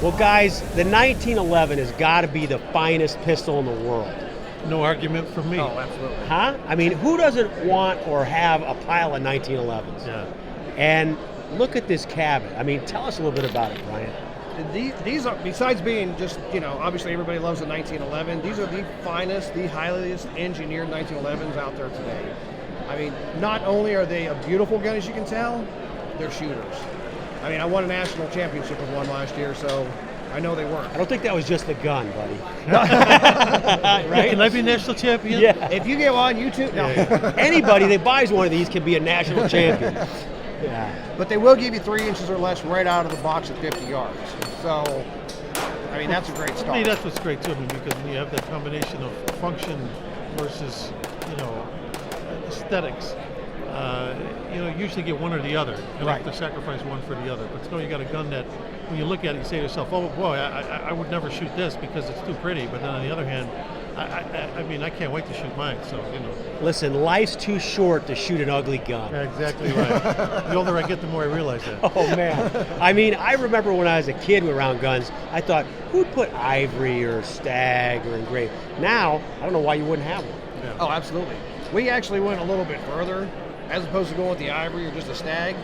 Well, guys, the 1911 has got to be the finest pistol in the world. No argument from me. Oh, absolutely. Huh? I mean, who doesn't want or have a pile of 1911s? Yeah. And look at this Cabot. I mean, tell us a little bit about it, Brian. These are, besides being just, obviously everybody loves the 1911, these are the finest, the highest engineered 1911s out there today. I mean, not only are they a beautiful gun, as you can tell, they're shooters. I mean, I won a national championship with one last year, so I know they work. I don't think that was just the gun, buddy. Right? Can I be national champion? Yeah. If you get on YouTube, no. Anybody that buys one of these can be a national champion. Yeah. But they will give you 3 inches or less right out of the box at 50 yards. So, I mean, that's a great start. I mean, that's what's great too. I mean, because when you have that combination of function versus, aesthetics, you usually get one or the other. You Right. have to sacrifice one for the other. But still, you got a gun that, when you look at it, you say to yourself, "Oh boy, I would never shoot this because it's too pretty." But then on the other hand, I mean, I can't wait to shoot mine. So Listen, life's too short to shoot an ugly gun. Exactly right. The older I get, the more I realize that. Oh man. I mean, I remember when I was a kid around guns, I thought, who'd put ivory or stag or engraved? Now, I don't know why you wouldn't have one. Yeah. Oh, absolutely. We actually went a little bit further, as opposed to going with the ivory or just a stag.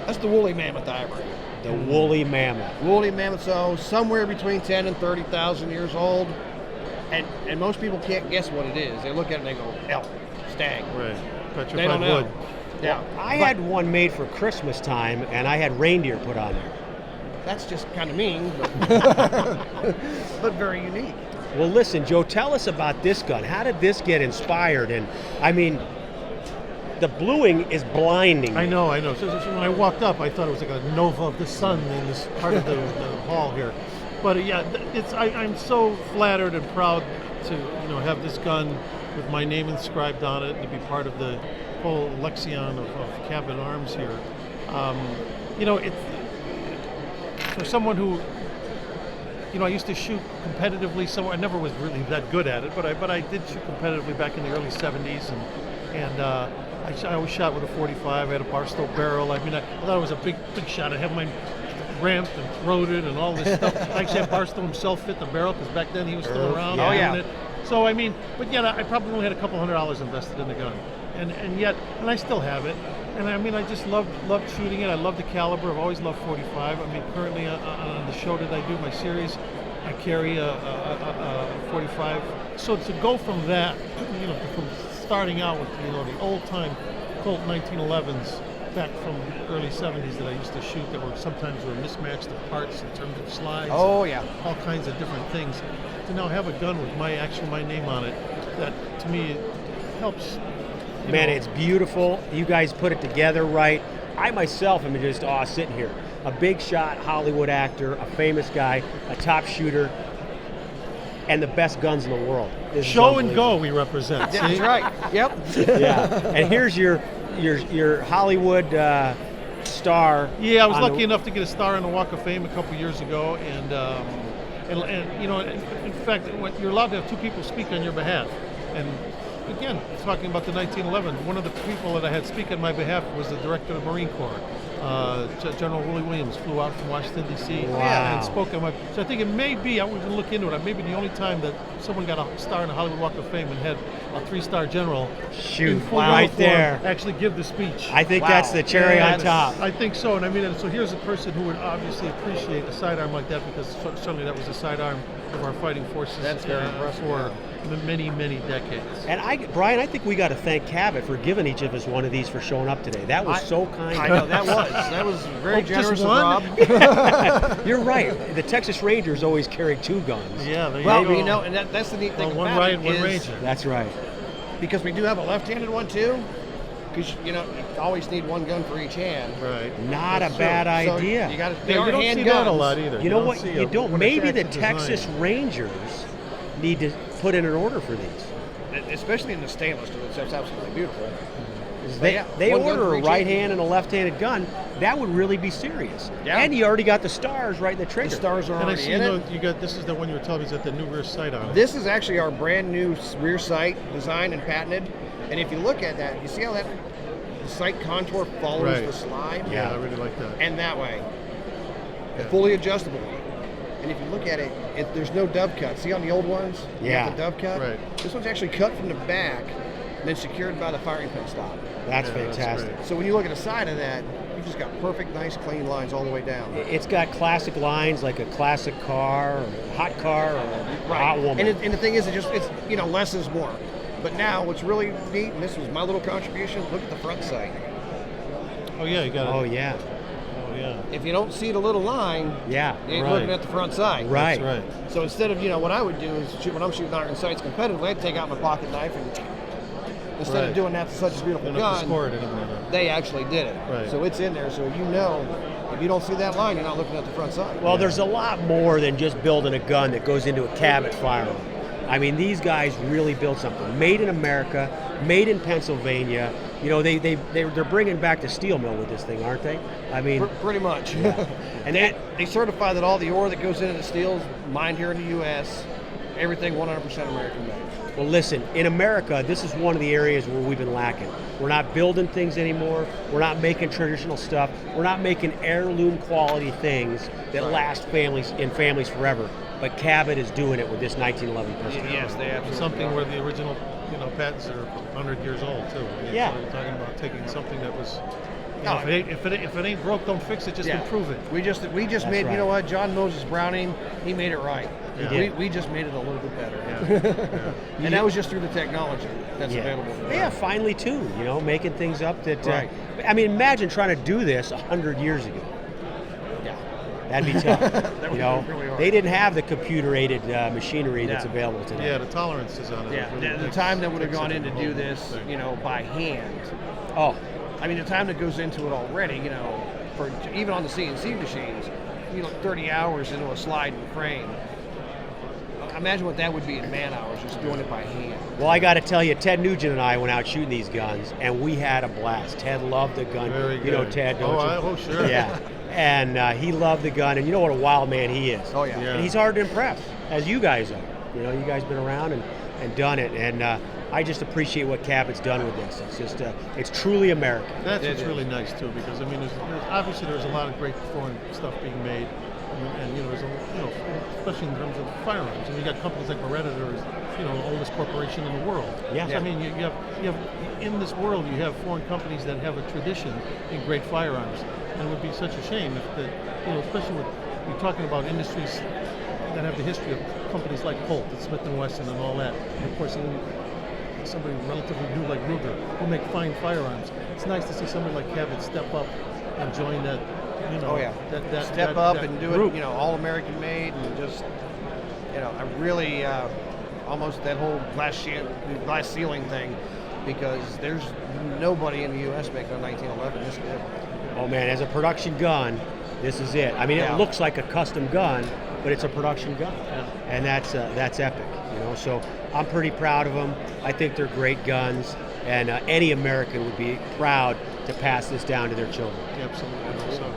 That's the woolly mammoth ivory. The woolly mammoth. Woolly mammoth, so somewhere between 10 and 30,000 years old. And most people can't guess what it is. They look at it and they go, elk, stag. Right. They Petrified don't know. wood. Yeah. I had one made for Christmas time, and I had reindeer put on there. That's just kind of mean, but very unique. Well, listen, Joe, tell us about this gun. How did this get inspired? And, I mean, the bluing is blinding. I know. So when I walked up, I thought it was like a nova of the sun in this part of the hall here. But yeah, I'm so flattered and proud to have this gun with my name inscribed on it and to be part of the whole lexicon of Cabot Arms here. It's for someone who, I used to shoot competitively. So I never was really that good at it, but I did shoot competitively back in the early '70s, and I always shot with a 45. I had a Barstow barrel. I mean, I thought it was a big shot. I had mine ramped and throated and all this stuff. I actually had Barstow himself fit the barrel because back then he was still around. Yeah. Oh, yeah. It. So I mean, but yet I probably only had a couple $100 invested in the gun, and yet I still have it. And I mean, I just love shooting it. I love the caliber. I've always loved 45. I mean, currently on the show that I do, my series, I carry a 45. So to go from that, from starting out with the old time Colt 1911s back from the early 70s that I used to shoot that sometimes were mismatched the parts in terms of slides. Oh, yeah. All kinds of different things. To now have a gun with my name on it, that to me helps. Man, it's beautiful. You guys put it together right. I myself am just sitting here. A big shot Hollywood actor, a famous guy, a top shooter, and the best guns in the world. This is Show and go we represent. Yeah, that's right. Yep. Yeah. And here's your Hollywood star. Yeah, I was lucky enough to get a star on the Walk of Fame a couple years ago, and in fact, you're allowed to have 2 people speak on your behalf. And again, talking about the 1911, one of the people that I had speak on my behalf was the director of the Marine Corps. General Willie Williams flew out from Washington, D.C. and spoke on my... So I think it may be, I wouldn't look into it, maybe the only time that someone got a star in the Hollywood Walk of Fame and had a 3-star general in full right uniform there. actually give the speech. I think that's the cherry on top. I think so, and I mean, so here's a person who would obviously appreciate a sidearm like that, because certainly that was a sidearm of our fighting forces. That's very impressive, for many, many decades. And Brian, I think we got to thank Cabot for giving each of us one of these for showing up today. That was so kind. I know, that was very generous of one? Rob. You're right. The Texas Rangers always carry 2 guns. Yeah, there Well, you go. and that's the neat thing one about right, it one is, ranger. That's right. because we do have a left-handed one too, because you always need one gun for each hand. Right. Not a That's bad So idea. you got to. Yeah, you don't see that a lot either. You know what? see You don't. what Maybe the attractive Texas design. Rangers need to put in an order for these. Especially in the stainless, that's absolutely beautiful. They one gun order for a each right hand. hand and a left-handed gun. That would really be serious. Yeah. And you already got the stars right in the The trigger. stars are And I already see, in it. you got, this is the one you were telling me is got the new rear sight on it. This is actually our brand new rear sight, designed and patented. And if you look at that, you see how the sight contour follows Right. the slide? Yeah, I really like that. And that way. Yeah. Fully adjustable. And if you look at it, there's no dove cut. See on the old ones? You Yeah. got the dove cut? Right. This one's actually cut from the back and then secured by the firing pin stop. That's Yeah, that's fantastic. great. So when you look at the side of that, you've just got perfect, nice, clean lines all the way down. It's got classic lines like a classic car, or a hot car, or a hot woman. And the thing is, it's less is more. But now, what's really neat, and this was my little contribution, look at the front sight. Oh yeah, you got it. Oh yeah, Oh yeah. If you don't see the little line, yeah. you ain't Right. looking at the front sight. Right. That's right. So instead of, what I would do is when I'm shooting iron sights competitively, I'd take out my pocket knife and instead Right. of doing that to such a You beautiful don't have to gun, score it anymore. they actually did it. Right. So it's in there, so if you don't see that line, you're not looking at the front sight. Well, there's a lot more than just building a gun that goes into a Cabot firearm. I mean, these guys really built something. Made in America, made in Pennsylvania. They're bringing back the steel mill with this thing, aren't they? I mean, Pretty much. and that They certify that all the ore that goes into the steel's mined here in the U.S., everything 100% American made. well, listen, in America, this is one of the areas where we've been lacking. We're not building things anymore. We're not making traditional stuff. We're not making heirloom quality things that Right. last families forever. But Cabot is doing it with this 1911 pistol. Yes, they absolutely Something are. where the original, patents are 100 years old too. I mean, Yeah. so we're talking about taking something that was. No, If it ain't broke, don't fix it. Just Yeah. improve it. We just That's made, right. you know what, John Moses Browning, he made it right. He did. We just made it a little bit better. Yeah. And that was just through the technology that's Yeah. available. Yeah, finely tuned, making things up that. Right. I mean, imagine trying to do this 100 years ago. Yeah. That'd be tough. That would be really hard. They didn't have the computer-aided machinery that's Yeah. available today. Yeah, the tolerances on it. Yeah, really the takes- time that would have takes gone it in to a do whole this, thing. by hand. Oh, I mean, the time that goes into it already, for even on the CNC machines, 30 hours into a sliding frame. Imagine what that would be in man hours, just doing it by hand. well, I got to tell you, Ted Nugent and I went out shooting these guns, and we had a blast. Ted loved the gun. Very You know good. Ted, don't you? Oh, sure. Yeah, and he loved the gun, and you know what a wild man he is. Oh, yeah. Yeah. And he's hard to impress, as you guys are. You guys been around and done it, and I just appreciate what Cabot's done with this. It's just, it's truly American. That's It what's is. really nice too, because I mean, obviously there's a lot of great foreign stuff being made, and there's especially in terms of firearms. And you got companies like Beretta that are, the oldest corporation in the world. Yeah. So, I mean, you have in this world you have foreign companies that have a tradition in great firearms, and it would be such a shame if especially with you're talking about industries that have the history of companies like Colt and Smith and Wesson and all that. And of course, somebody relatively new like Ruger who make fine firearms. It's nice to see somebody like Cabot step up and join that. Oh yeah, step up and do group. it. All American made, and just I really almost that whole glass ceiling thing, because there's nobody in the U.S. making a 1911 this good. Oh man, as a production gun, this is it. I mean, Yeah. it looks like a custom gun, but it's a production gun, Yeah. and that's epic. So I'm pretty proud of them. I think they're great guns, and any American would be proud to pass this down to their children. Absolutely. So.